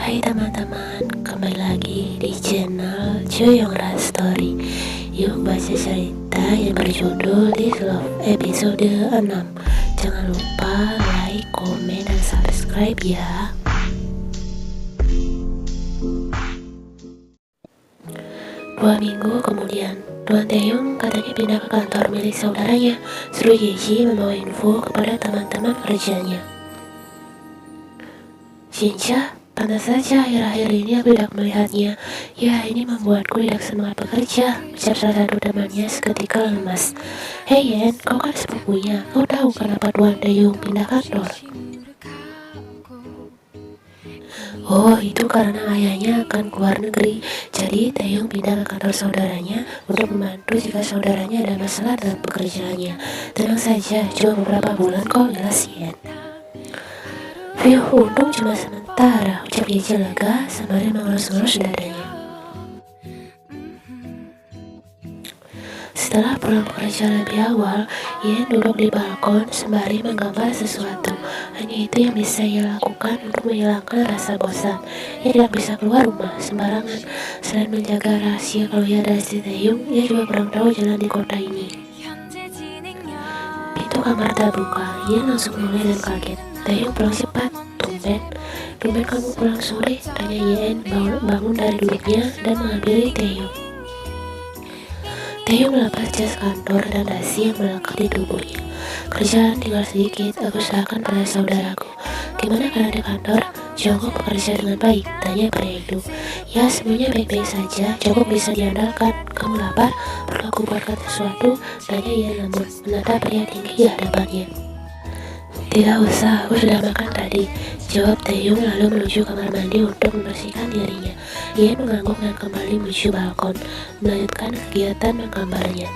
Hai teman-teman, kembali lagi di channel Joyongra Story. Yuk baca cerita yang berjudul This Love episode 6. Jangan lupa like, komen, dan subscribe ya. Dua minggu kemudian, Tuan Taeyong katanya pindah ke kantor milik saudaranya. Seru Yeji membawa info kepada teman-teman kerjanya. Shincha, pantas saja akhir-akhir ini aku tidak melihatnya. Ya, ini membuatku tidak semangat bekerja, ucap salah satu temannya seketika lemas. Hei Yen, kau kan sepupunya. Kau tahu kenapa Tuan Taeyong pindah kantor? Oh, itu karena ayahnya akan keluar negeri. Jadi Taeyong pindah ke kantor saudaranya untuk membantu jika saudaranya ada masalah dalam pekerjaannya. Tenang saja, cuma beberapa bulan kok, jelas Yen. Untung cuma sementara, ucap Yeji lega sembari mengelus-ngelus dadanya. Setelah pulang kerja lebih awal, Yen duduk di balkon sembari menggambar sesuatu. Hanya itu yang bisa ia lakukan untuk menghilangkan rasa bosan. Ia tidak bisa keluar rumah sembarangan. Selain menjaga rahasia kalau ia adalah si Taeyong, ia juga kurang tahu jalan di kota ini. Pintu kamar terbuka, Yen langsung mulai dan kaget. Taeyong pulang cepat. Tumben kamu pulang sore, tanya Yen bangun dari duduknya dan menghampiri Taeyong. Taeyong melepas jas kantor dan dasi yang melekat di tubuhnya. Kerjaan tinggal sedikit, aku serahkan pada saudaraku. Gimana keadaan di kantor? Jongkok bekerja dengan baik, tanya pria itu. Ya, semuanya baik-baik saja, cukup bisa diandalkan. Kamu lapar? Perlu aku buatkan sesuatu? Tanya Yen lembut, menatap pria tinggi di hadapannya. Tidak usah, aku sudah makan tadi, jawab Taeyong lalu menuju kamar mandi untuk membersihkan dirinya. Ia mengangguk dan kembali menuju balkon, melanjutkan kegiatan menggambarnya.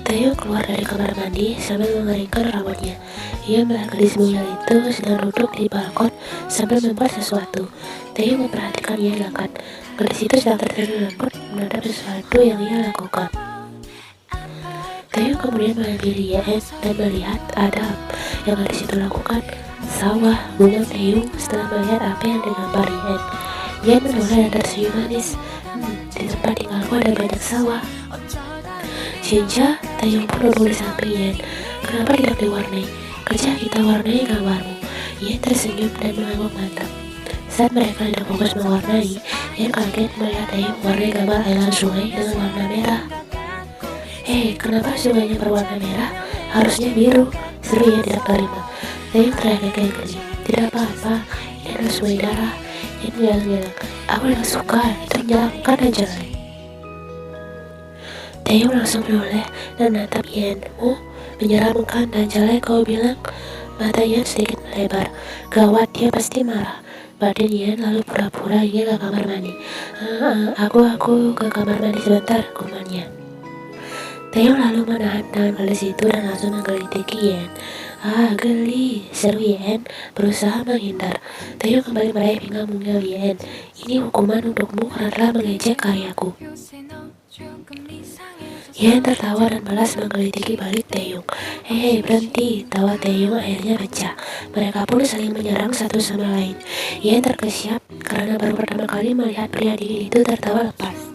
Taeyong keluar dari kamar mandi sambil mengeringkan rambutnya. Ia melihat gadis mungil itu sedang duduk di balkon sambil membuat sesuatu. Taeyong memperhatikan ia dekat. Gadis itu sedang tertegun lembut menatap sesuatu yang ia lakukan. Taeyong kemudian menghampiri Yen dan melihat ada yang gadis itu lakukan. Sawah, gumam Taeyong setelah melihat apa yang digambar Yen. Yen menoleh dan tersenyum manis. Di tempat tinggalku ada banyak sawah. Shincha, Taeyong pun duduk di samping Yen. Kenapa tidak diwarnai? Kerja kita warnai gambarmu. Yen tersenyum dan mengangguk mantap. Saat mereka tidak fokus mewarnai, Yen kaget melihat Taeyong mewarnai gambar ailan sungai dengan warna merah. Hei, kenapa sungainya berwarna merah? Harusnya biru, seru Yen tidak terima. Taeyong teriak geli. Tidak apa-apa, ini adalah sungai darah. Yen bilang, aku tidak suka, itu menyeramkan dan jelek. Taeyong langsung menoleh dan menatap Yen. Menyeramkan dan jelek kau bilang? Mata Yen sedikit melebar. Gawat, dia pasti marah. Badan Yen lalu pura-pura ingin ke kamar mandi. Aku ke kamar mandi sebentar, gumannya. Taeyong lalu menahan tangan gadis itu dan langsung menggelitiki Yen. Geli, seru Yen, berusaha menghindar. Taeyong kembali meraih pinggang mungil Yen. Ini hukuman untukmu karena telah mengejek karyaku. Yen tertawa dan balas menggelitiki balik Taeyong. Hei, berhenti, tawa Taeyong akhirnya pecah. Mereka pun saling menyerang satu sama lain. Yen terkesiap karena baru pertama kali melihat pria dingin itu tertawa lepas.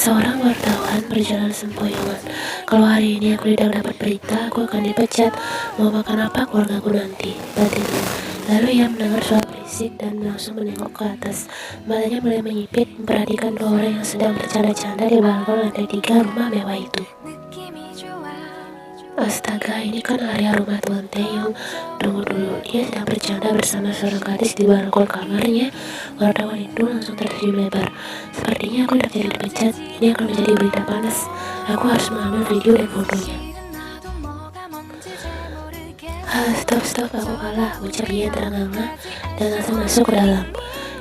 Seorang wartawan berjalan sempoyongan. Kalau hari ini aku tidak dapat berita, aku akan dipecat. Mau makan apa keluargaku nanti? Batinnya. Lalu ia mendengar suara berisik dan langsung menengok ke atas. Matanya mulai menyipit, memperhatikan dua orang yang sedang bercanda-canda di balkon lantai 3 rumah mewah itu. Astaga, ini kan area rumah Tuan Taeyong. Tunggu dulu, dia sedang bercanda bersama seorang gadis di balkon kamarnya. Wartawan itu langsung tersenyum lebar. Sepertinya aku tidak jadi dipecat. Ini akan menjadi berita panas. Aku harus mengambil video dan fotonya. Stop, aku kalah, ucap Yen terengah-engah dan langsung masuk ke dalam.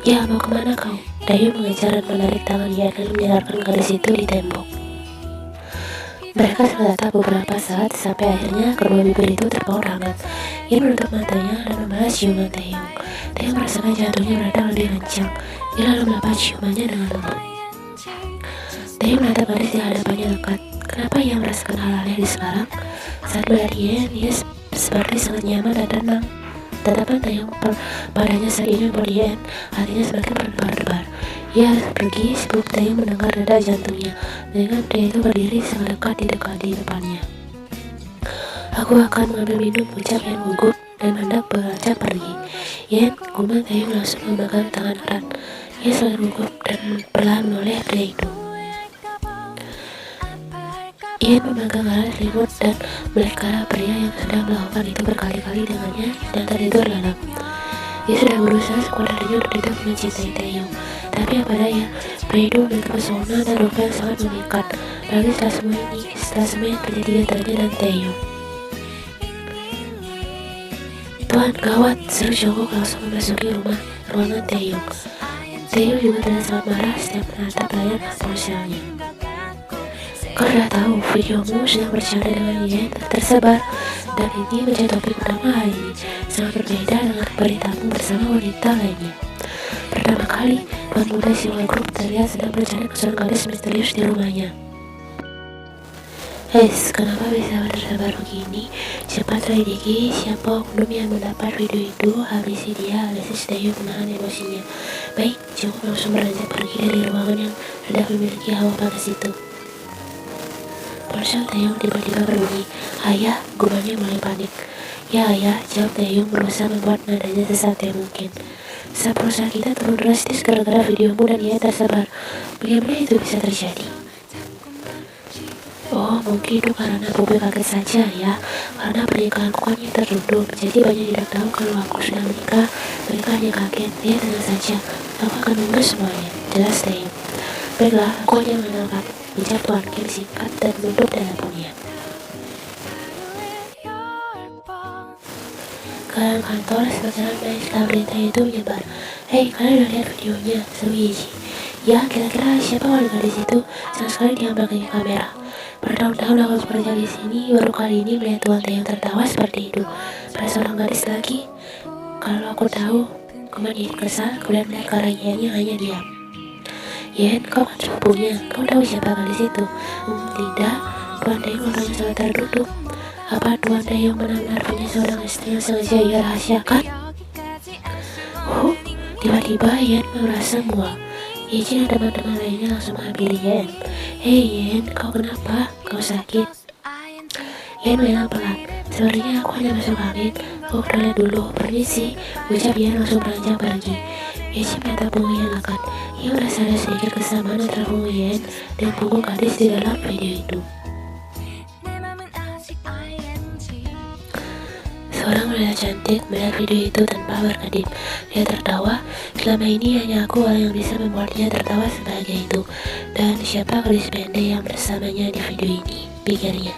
Ya, mau kemana kau? Taeyong mengejar dan menarik tangan Yen dan menyelarkan gadis itu di tembok. Mereka tertatap beberapa saat sampai akhirnya kedua bibir itu terpaut hangat. Ia menutup matanya dan membalas ciuman Taeyong. Taeyong merasakan jantungnya berdetak lebih kencang. Ia lalu melepas ciumannya dengan lembut. Taeyong menatap gadis di hadapannya dekat. Kenapa ia merasakan hal aneh di sekarang? Saat melihat Yen, ia seperti sangat nyaman dan tenang. Tatapan Taeyong padanya saat ini membuat Yen hatinya semakin berdebar-debar. Ia harus pergi sebelum Taeyong mendengar detak jantungnya. Dengan pria itu berdiri sangat dekat di depannya. Aku akan mengambil minum, ucap Yen gugup dan hendak beranjak pergi. Yen, gumam Taeyong langsung memegang tangan erat. Ia sangat gugup dan perlahan menoleh pria itu. Yen memegang erat selimut dan melihat ke arah pria yang sedang melakukan itu berkali-kali dengannya dan tertidur lelap. Dia sudah berusaha sekuat hatinya untuk tidak mencintai Taeyong, tapi apa daya, pria itu memiliki pesona dan rupa yang sangat memikat. Lagi setelah semua yang terjadi antaranya dan Taeyong. Tuan, gawat, seru Jongkok langsung memasuki ruangan Taeyong. Taeyong juga terlihat sangat marah setiap menatap layar ponselnya. Kau sudah tahu videomu sedang bercanda dengan Yen tersebar, dan ini menjadi topik utama hari ini. Sangat berbeda dengan beritamu bersama wanita lainnya. Pertama kali, tuan muda Siwa Group terlihat sedang bercanda ke seorang gadis misterius di rumahnya. Kenapa bisa tersebar begini? Cepat selidiki siapa oknum yang mendapat video itu. Habisi dia, alias Taeyong menahan emosinya. Baik, Jongkok langsung beranjak pergi dari ruangan yang sudah memiliki hawa panas itu. Ponsel Taeyong tiba-tiba berbunyi. Ayah, gumamnya mulai panik. Ya ayah, jawab Taeyong berusaha membuat nadanya sesantai mungkin. Saat perusahaan kita turun drastis gara-gara videomu dan ia tersebar. Bagaimana itu bisa terjadi? Oh, mungkin itu karena publik kaget saja ya. Karena pernikahanku kan yang tertutup, jadi banyak tidak tahu kalau aku sudah menikah. Mereka hanya kaget. Ya tenang saja, aku akan mengurus semuanya, jelas Taeyong. Baiklah, aku hanya mengenalkan, ucap Tuan Kim singkat dan menutup teleponnya. Ke kantor semakin ramai setelah berita itu menyebar. Hei, kalian udah lihat videonya? Seru Yeji. Ya, kira-kira siapa warga di situ? Sama sekali diambil ke kamera. Bertahun-tahun aku bekerja di sini, baru kali ini melihat Tuan Taeyong tertawa seperti itu. Pada seorang gadis lagi. Kalau aku tahu, kemudian kesal, kemudian melihat ke arah Yen yang hanya diam. Yen, kau kan sepupunya, kau tahu siapa gadis itu? Tidak, Tuan Taeyong orangnya sangat tertutup. Apa Tuan Taeyong benar-benar punya seorang istri yang sengaja ia rahasiakan? Tiba-tiba Yen merasa mual. Yeji dan teman-teman lainnya langsung menghampiri Yen. Hei Yen, kau kenapa? Kau sakit? Yen bilang pelan. Sebenarnya aku hanya masuk angin. Kau lihat dulu, permisi. Ucap Yen langsung beranjak pergi. Yeji mata punggung Yen akan. Ia merasa ada sedikit kesamaan antara punggung Yen dan punggung gadis di dalam video itu. Seorang wanita cantik melihat video itu tanpa berkedip. Dia tertawa. Selama ini hanya aku orang yang bisa membuatnya tertawa sebagai itu. Dan siapa gadis pendek yang bersamanya di video ini? Pikirnya.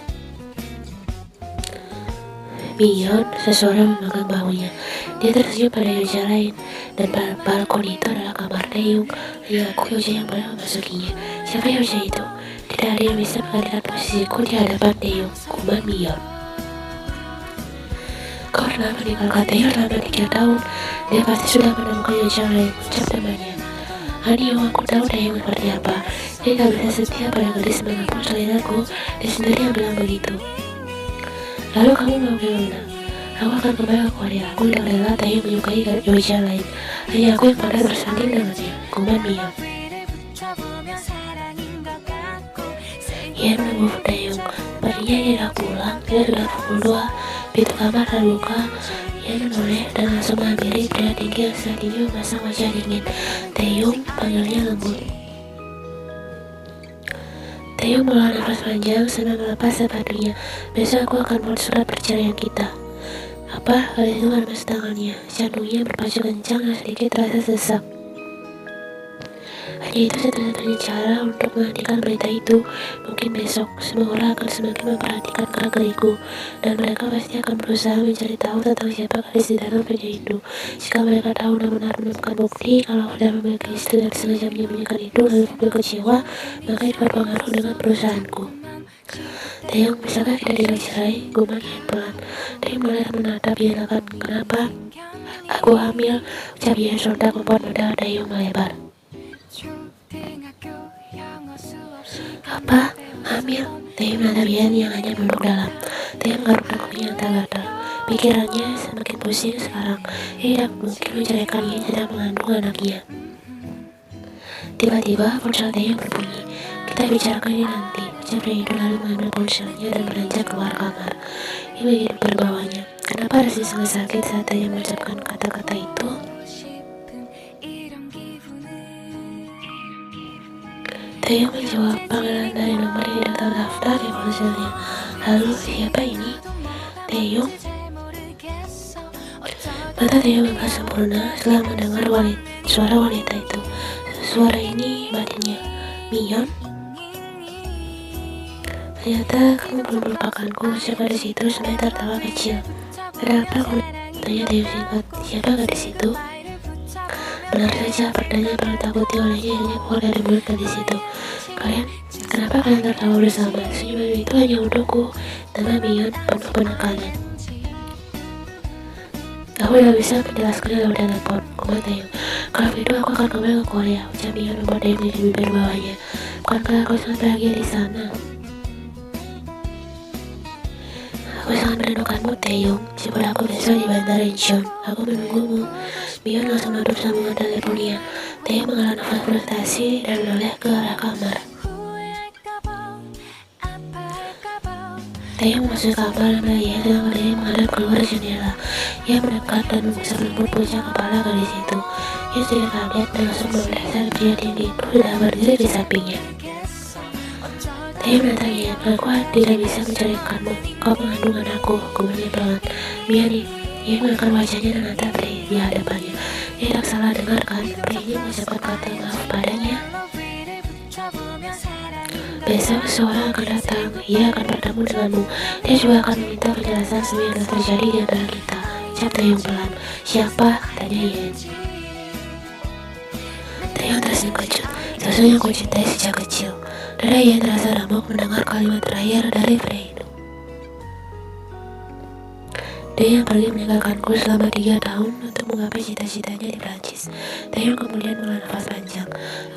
Mion, seseorang memegang bahunya. Dia tersenyum pada Yoja lain. Dan balkon itu adalah kamar Taeyong. Hanya aku Yoja yang boleh memasukinya. Siapa Yoja itu? Tidak ada yang bisa menggantikan posisiku di hadapan Taeyong. Gumam Mion. Kau pernah meninggalkan Taeyong selama 3 tahun. Dia pasti sudah menemukan Yoja lain, ucap temannya. Hanyo, aku tahu Taeyong seperti apa. Dia gak bisa setia pada gadis manapun selain aku. Dia sendiri yang bilang begitu. Lalu kamu mau bagaimana? Aku akan kembali ke Korea. Aku tidak rela Taeyong menyukai Yoja lain. Hanya aku yang pandai bersanding dengannya. Gumam Mion. Yen menunggu Taeyong. Sepertinya dia sudah pulang. Dia sudah pukul 2. Pintu kamar terbuka. Yen menoleh dan langsung menghampiri pria tinggi yang saat ini memasang wajah dingin. Taeyong, panggilnya lembut. Taeyong mengeluarkan nafas panjang sambil melepas sepatunya. Besok aku akan buat surat perceraian kita. Apa? Gadis itu meremas tangannya. Jantungnya berpacu kencang dan sedikit terasa sesak. Hanya itu satu-satunya cara untuk menghentikan berita itu. Mungkin besok semua orang akan semakin memperhatikan gerak-geriku, dan mereka pasti akan berusaha mencari tahu tentang siapa gadis di dalam video itu. Jika mereka tahu dan benar menemukan bukti kalau sudah memiliki istri dan sengaja menyembunyikan itu lalu publik kecewa, maka itu berpengaruh dengan perusahaanku. Taeyong, bisakah kita dicerai? Gumam Yen pelan. Taeyong mulai menatap Yen akan. Kenapa? Aku hamil, ucap Yen sontak membuat mata Taeyong melebar. Apa? Hamil? Taeyong menatap Yen yang hanya duduk dalam. Taeyong menggaruk dagunya yang tak gatal. Pikirannya semakin pusing sekarang. Ia tidak mungkin menceraikan ia sedang mengandung anaknya. Tiba-tiba ponsel Taeyong berbunyi. Kita bicarakan ini nanti. Ucap Ray itu lalu mengambil ponselnya dan beranjak keluar kamar. Ia begitu berbawanya. Kenapa Resi sangat sakit saat Taeyong mengucapkan kata-kata itu? Taeyong menjawab panggilan dari nomor yang tidak terdaftar di ponselnya. Lalu siapa ini? Taeyong. Mata Taeyong buka sempurna setelah mendengar suara wanita itu. Suara ini batinnya. Mion? Ternyata kamu belum melupakanku. Siapa di situ? Sampai tertawa kecil. Ada apa? Kamu tanya Taeyong singkat. Siapa di situ? Benar saja, pertanyaan yang ditakuti olehnya hanya keluar dari mulut gadis itu. Kenapa kalian tertawa bersama? Senyuman itu hanya untukku. Nama Mion penuh penekanan. Aku tidak bisa menjelaskannya lewat telepon, koma Taeyong. Kalau itu aku akan kembali ke Korea, ucap Mion membuat Taeyong di bibir bawahnya. Bukankah aku sangat bahagia di sana? Aku sangat merindukanmu, Taeyong. Jemput aku besok di bandara Incheon. Aku menunggumu. Mion langsung menutup sambungan teleponnya. Taeyong menghela nafas frustasi dan menoleh ke arah kamar. Taeyong masuk kamar dan melihat sedang berdiri menghadap keluar jendela. Ia mendekat dan mengusap lembut puncak kepala gadis itu. Ia sedikit kaget dan langsung menoleh saat pria tinggi itu sudah berdiri di sampingnya. Taeyong menatangnya. Aku tidak bisa menceraikanmu. Kau mengandung anakku, gumamnya pelan. Miani. Ia mengangkat wajahnya dan menatap Ray di hadapannya. Ia tidak salah dengar kan? Ray ini mengucapkan kata maaf padanya. Besok seorang akan datang. Ia akan bertemu denganmu. Dia juga akan meminta penjelasan semua yang telah terjadi di antara kita. Ucap Taeyong pelan. Siapa? Katanya Yen. Taeyong tersenyum kejut. Sosok yang kucintai sejak kecil. Dada Yen terasa remuk mendengar kalimat terakhir dari Frey itu. Dia yang pergi meninggalkanku selama 3 tahun untuk menggapai cita-citanya di Prancis. Taeyong kemudian menghela nafas panjang.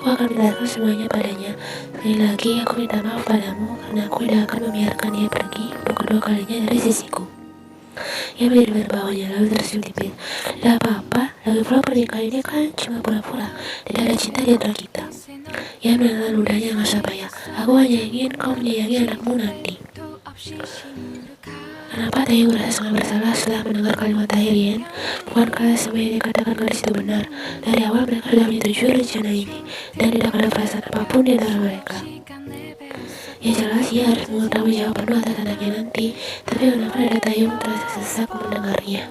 Aku akan menjelaskan semuanya padanya. Sekali lagi aku minta maaf padamu karena aku tidak akan membiarkan dia pergi untuk kedua kalinya dari sisiku. Ia menjadi berbawanya lalu tersenyum tipis. Tidak apa-apa, lagi pula pernikahan ini kan cuma pura-pura. Tidak ada cinta di antara kita. Ia menelan ludahnya dengan payah. Aku hanya ingin kau menyayangi anakmu nanti. Kenapa Taeyong merasa sangat bersalah setelah mendengar kalimat terakhir Yen? Bukankah semua yang dikatakan gadis itu benar? Dari awal mereka sudah menyetujui rencana ini dan tidak ada perasaan apapun di antara mereka. Ya jelas ia harus mengetahui jawab penuh atas anaknya nanti, tapi kenapa dada Taeyong terasa sesak mendengarnya?